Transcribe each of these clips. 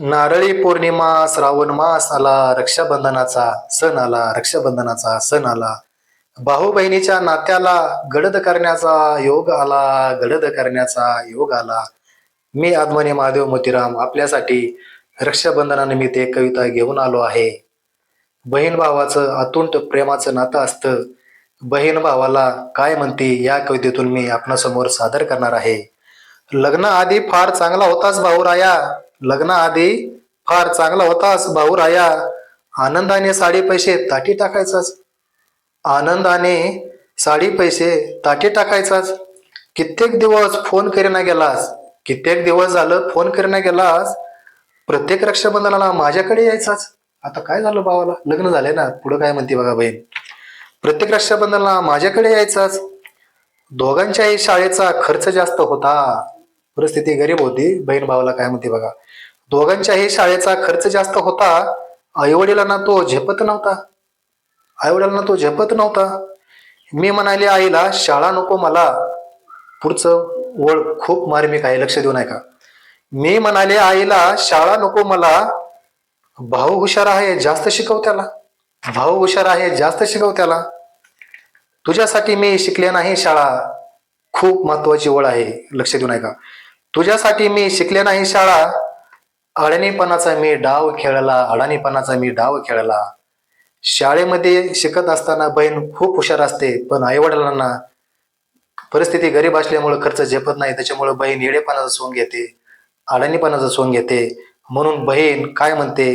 नारळी पौर्णिमा श्रावण मास आला, रक्षाबंधनाचा सण आला, रक्षाबंधनाचा सण आला. भाऊ बहिणीच्या नात्याला गडद करण्याचा योग आला, गडद करण्याचा योग आला. मी आदमने महादेव मोतीराम आपल्यासाठी रक्षाबंधनानिमित्त एक कविता घेऊन आलो आहे. बहीण भावाचं अतुंट प्रेमाचं नातं असतं. बहीण भावाला काय म्हणते या कवितेतून मी आपणासमोर सादर करणार आहे. लग्नाआधी फार चांगला होतास भाऊराया, लग्नाआधी फार चांगला होतास भाऊराया. आनंदाने साडी पैसे ताटी टाकायचाच, आनंदाने साडी पैसे ताटी टाकायचाच. कित्येक दिवस फोन करीना गेलास, कित्येक दिवस झालं फोन करीना गेलास. प्रत्येक रक्षाबंधनाला माझ्याकडे यायचाच. आता काय झालं भावाला, लग्न झाले ना, पुढं काय म्हणते बघा बहीण. प्रत्येक रक्षाबंधनाला माझ्याकडे यायचाच. दोघांच्याही शाळेचा खर्च जास्त होता. परिस्थिती गरीब होती. बहीण भावाला काय म्हणते बघा. दोघांच्याही शाळेचा खर्च जास्त होता. आईवडिलांना तो झेपत नव्हता, आईवडिलांना तो झेपत नव्हता. मी म्हणाले आईला शाळा नको मला. पुढचं वळ खूप मार्मिक आहे, लक्ष देऊ नका. मी म्हणाले आईला शाळा नको मला. भाऊ हुशार आहे जास्त शिकव त्याला, भाऊ हुशार आहे जास्त शिकव त्याला. तुझ्यासाठी मी शिकले नाही शाळा. खूप महत्वाची ओळ आहे, लक्ष देऊ नका. तुझ्यासाठी मी शिकले नाही शाळा. अडाणीपणाचा मी डाव खेळला, अडाणीपणाचा मी डाव खेळला. शाळेमध्ये शिकत असताना बहीण खूप हुशार असते, पण आईवडिलांना परिस्थिती गरीब असल्यामुळे खर्च झेपत नाही, त्याच्यामुळे बहीण येडेपणाचं सोंग घेते, अडाणीपणाचं सोंग घेते. म्हणून बहीण काय म्हणते,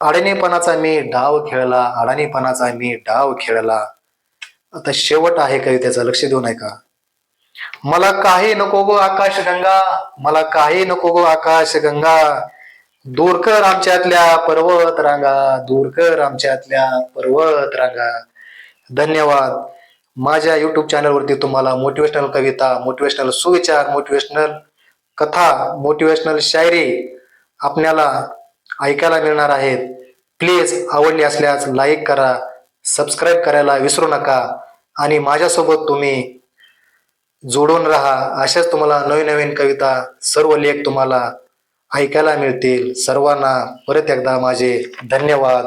अडाणीपणाचा मी डाव खेळला, अडाणीपणाचा मी डाव खेळला. आता शेवट आहे कवितेचा, लक्ष देऊ नका. मला काही नको गो आकाशगंगा, मला काही नको गो आकाशगंगा. दूर कर आमच्यातल्या पर्वत रांगा, दूर कर आमच्यातल्या पर्वत रांगा. धन्यवाद. माझ्या युट्यूब चॅनलवरती तुम्हाला मोटिवेशनल कविता, मोटिवेशनल सुविचार, मोटिवेशनल कथा, मोटिवेशनल शायरी आपल्याला ऐकायला मिळणार आहेत. प्लीज आवडली असल्यास लाईक करा, सबस्क्राईब करायला विसरू नका आणि माझ्यासोबत तुम्ही जोडून राहा. अशाच तुम्हाला नवीन नवीन कविता, सर्व लेख तुम्हाला ऐकायला मिळतील. सर्वांना परत एकदा माझे धन्यवाद.